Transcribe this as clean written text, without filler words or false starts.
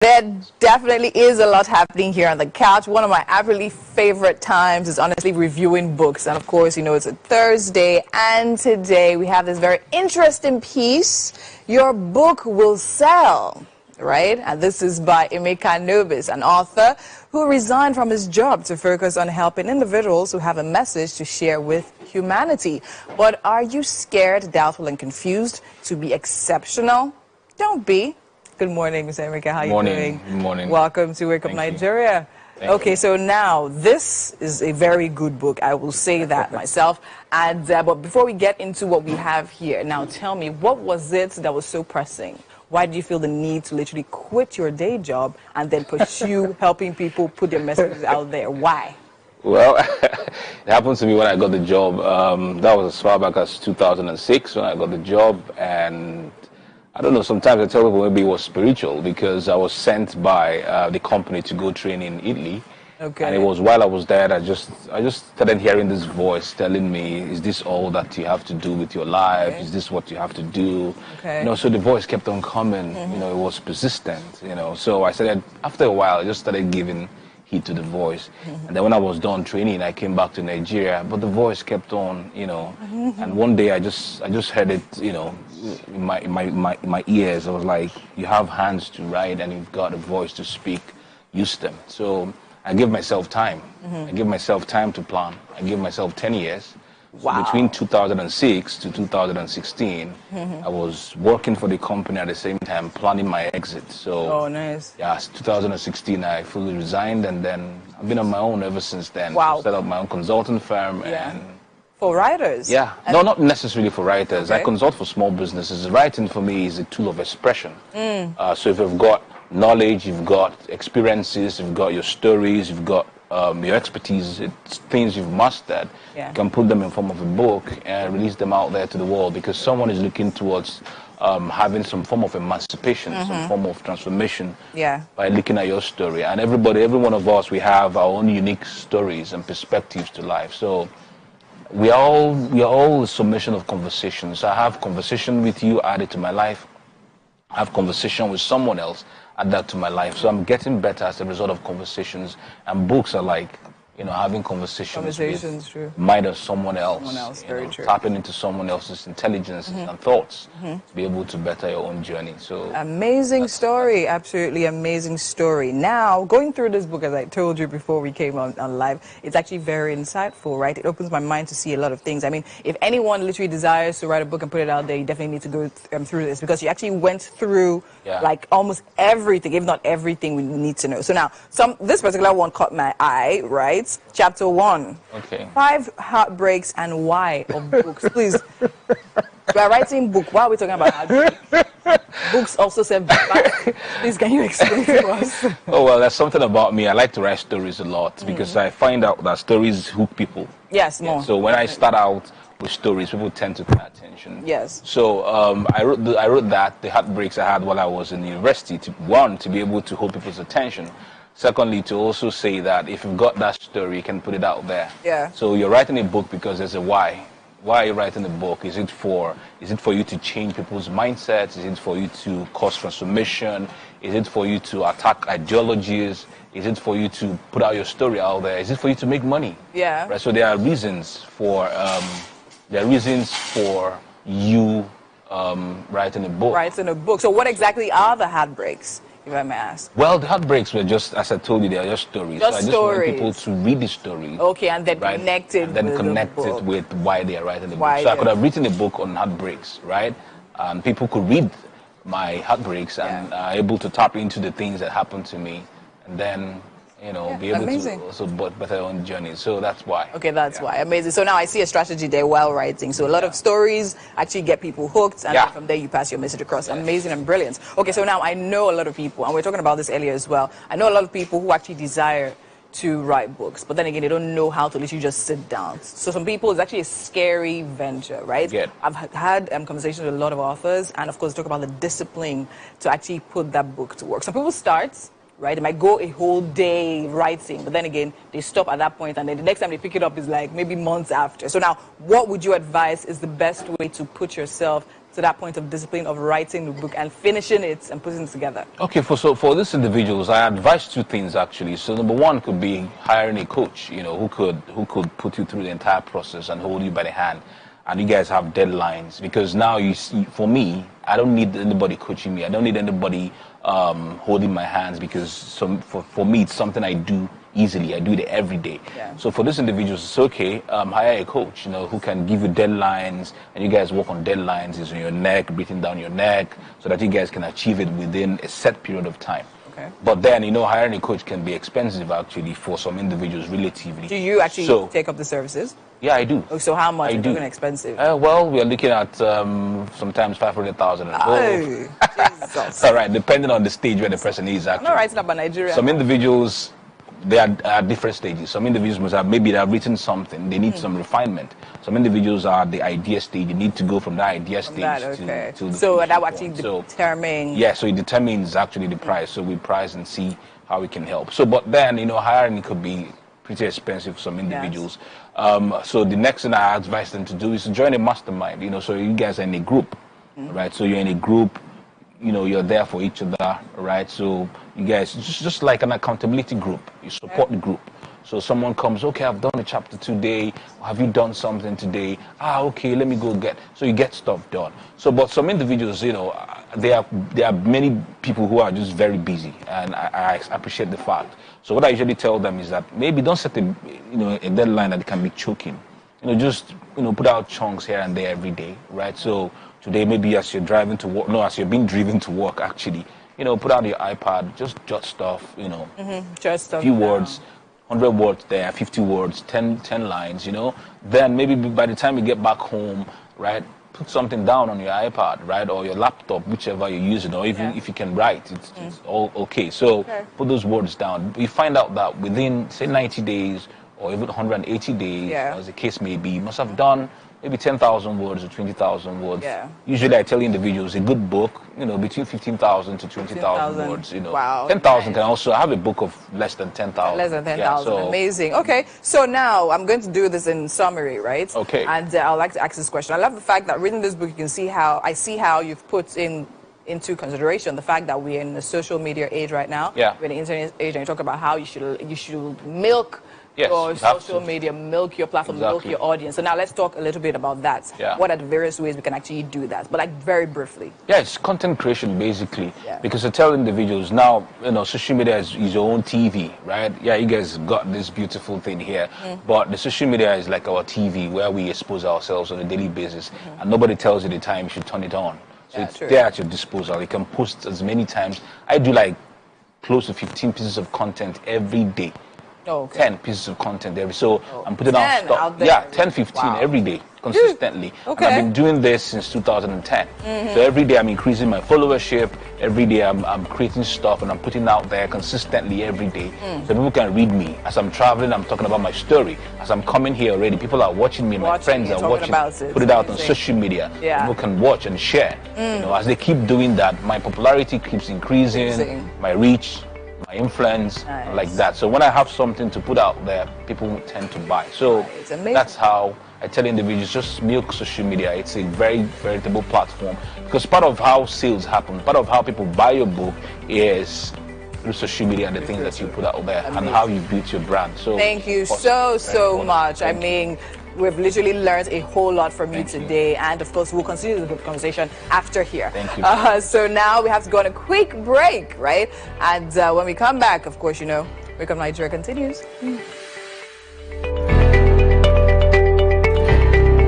There definitely is a lot happening here on the couch. One of my absolutely favorite times is honestly reviewing books. And of course, you know, it's a Thursday. And today we have this very interesting piece. Your book will sell, right? And this is by Emeka Nobis, an author who resigned from his job to focus on helping individuals who have a message to share with humanity. But are you scared, doubtful, and confused to be exceptional? Don't be. Good morning, Mr. Emeka. How are you doing? Good morning. Welcome to Wake Up Nigeria. Okay, so now this is a very good book. I will say that myself. And but before we get into what we have here, now tell me, what was it that was so pressing? Why did you feel the need to literally quit your day job and then pursue helping people put their messages out there? Why? Well, it happened to me when I got the job. That was as far back as 2006 when I got the job, and I don't know, sometimes I tell people maybe it was spiritual because I was sent by the company to go train in Italy. Okay. And it was while I was there, I just started hearing this voice telling me, is this all that you have to do with your life? Okay. Is this what you have to do? Okay. You know, so the voice kept on coming, you know, it was persistent, you know. So I started, after a while, I just started giving heed to the voice. And then when I was done training, I came back to Nigeria, but the voice kept on, you know. And one day I just heard it, you know, in my ears. I was like, you have hands to write and you've got a voice to speak, use them. So I give myself time. I give myself time to plan. I give myself 10 years. Wow. So between 2006 to 2016, I was working for the company at the same time, planning my exit. So, oh, nice. Yeah, 2016, I fully resigned, and then I've been on my own ever since then. Wow. Set up my own consulting firm. And for writers? Yeah. No, not necessarily for writers. Okay. I consult for small businesses. Writing for me is a tool of expression. So if you've got knowledge, you've got experiences, you've got your stories, you've got your expertise, it's things you've mastered, you can put them in form of a book and release them out there to the world, because someone is looking towards having some form of emancipation, some form of transformation by looking at your story. And every one of us, we have our own unique stories and perspectives to life. So we are all a summation of conversations. I have conversation with you, add it to my life. I have conversation with someone else, add that to my life. So I'm getting better as a result of conversations. And books are like, you know, having conversations with mind of someone else. Very true. Tapping into someone else's intelligence and thoughts to be able to better your own journey. So amazing story, absolutely amazing story. Now, going through this book, as I told you before we came on live, it's actually very insightful, right? It opens my mind to see a lot of things. I mean, if anyone literally desires to write a book and put it out there, you definitely need to go through this, because you actually went through like almost everything, if not everything we need to know. So now, this particular one caught my eye, right? Chapter 1. Okay. 5 heartbreaks and why of books. Please. We are writing book. Why are we talking about heartbreak? Books also serve back. Please, can you explain to us? Oh, well, there's something about me. I like to write stories a lot because I find out that stories hook people. Yes, more. So when I start out with stories, people tend to pay attention. Yes. So I wrote the heartbreaks I had while I was in university. To be able to hold people's attention. Secondly, to also say that if you've got that story, you can put it out there. Yeah. So you're writing a book because there's a why. Why are you writing a book? Is it for you to change people's mindsets? Is it for you to cause transformation? Is it for you to attack ideologies? Is it for you to put out your story out there? Is it for you to make money? Yeah. Right. So there are reasons for you writing a book. Writing a book. So what exactly are the heartbreaks, if I may ask? Well, the heartbreaks were just, as I told you, they are just stories. Just so I just want people to read the story. Okay, and then connect it with why they are writing the book. So I could have written a book on heartbreaks, right? And people could read my heartbreaks and are able to tap into the things that happened to me, and then, you know, be able to also better their own journey. So that's why. Okay, that's why. Amazing. So now I see a strategy there while writing. So a lot of stories actually get people hooked, and then from there you pass your message across. Amazing and brilliant. Okay, so now I know a lot of people, and we're talking about this earlier as well. I know a lot of people who actually desire to write books, but then again, they don't know how to literally just sit down. So some people, it's actually a scary venture, right? Yeah. I've had conversations with a lot of authors, and of course, talk about the discipline to actually put that book to work. Some people start, right? They might go a whole day writing, but then again, they stop at that point, and then the next time they pick it up is like maybe months after. So now, what would you advise is the best way to put yourself to that point of discipline of writing the book and finishing it and putting it together? Okay, for these individuals, I advise two things actually. So number one could be hiring a coach, who could put you through the entire process and hold you by the hand, and you guys have deadlines. Because now you see, for me, I don't need anybody coaching me. I don't need anybody holding my hands, because for me it's something I do easily. I do it every day. Yeah. So for these individuals, it's okay. Hire a coach, who can give you deadlines, and you guys work on deadlines. Is on your neck, breathing down your neck, so that you guys can achieve it within a set period of time. Okay. But then, hiring a coach can be expensive actually for some individuals, relatively. Do you actually take up the services? Yeah, I do. Oh, so how much? I do. Expensive? Well, we are looking at sometimes 500,000. Oh, Jesus. All right, depending on the stage where the person is actually. I'm not writing about Nigeria. Some individuals, they are at different stages. Some individuals must have, maybe they have written something, they need some refinement. Some individuals are at the idea stage. You need to go from that idea stage to the so that will actually determine. determine. Yeah, so it determines actually the price. So we price and see how we can help. So, but then, hiring could be pretty expensive for some individuals. Yes. So the next thing I advise them to do is to join a mastermind. So you guys are in a group, right? So you're in a group. You're there for each other, right? So you guys, just like an accountability group, you support the group. So someone comes, okay, I've done a chapter today. Have you done something today? Okay, let me go get. So you get stuff done. So, but some individuals, there are many people who are just very busy, and I appreciate the fact. So what I usually tell them is that maybe don't set a deadline that can be choking. Just put out chunks here and there every day, right? So today, maybe as you're driving to work, as you're being driven to work, actually, put out your iPad, just jot stuff, Jot stuff few down. words, 100 words there, 50 words, 10 lines, Then maybe by the time you get back home, right, put something down on your iPad, right, or your laptop, whichever you're using, or even if you can write, it's all okay. So put those words down. You find out that within, say, 90 days or even 180 days, as the case may be, you must have done maybe 10,000 words or 20,000 words. Yeah. Usually I tell individuals a good book, between 15,000 to 20,000 words, Wow. 10,000 can also have a book of less than 10,000. Less than 10,000. Amazing. Okay. So now I'm going to do this in summary, right? Okay. And I'd like to ask this question. I love the fact that reading this book, you can see how you've put into consideration the fact that we're in the social media age right now. Yeah. We're in the internet age, and you talk about how you should milk your you social media, milk your platform, milk your audience. So now let's talk a little bit about that. Yeah. What are the various ways we can actually do that? But like very briefly. Yeah, it's content creation basically. Yeah. Because I tell individuals now, social media is your own TV, right? Yeah, you guys got this beautiful thing here, but the social media is like our TV where we expose ourselves on a daily basis, and nobody tells you the time you should turn it on. So it's there at your disposal. You can post as many times. I do like close to 15 pieces of content every day. 10 pieces of content every. So I'm putting out stuff. Yeah, 10, 15 every day, consistently. Okay. And I've been doing this since 2010. So every day I'm increasing my followership. Every day I'm creating stuff and I'm putting out there consistently every day. So people can read me. As I'm traveling, I'm talking about my story. As I'm coming here already, people are watching me. My friends are watching. Put it out on social media. Yeah. People can watch and share. As they keep doing that, my popularity keeps increasing. My reach, my influence, like that. So when I have something to put out there, people tend to buy. So that's how I tell individuals, just milk social media. It's a very veritable platform, because part of how sales happen, part of how people buy your book is through social media and the things that you put out there and how you build your brand. So thank you so much. I mean, we've literally learned a whole lot from you today, and of course we'll continue the conversation after here. Thank you. So now we have to go on a quick break, right? And when we come back, of course, Wake Up Nigeria continues.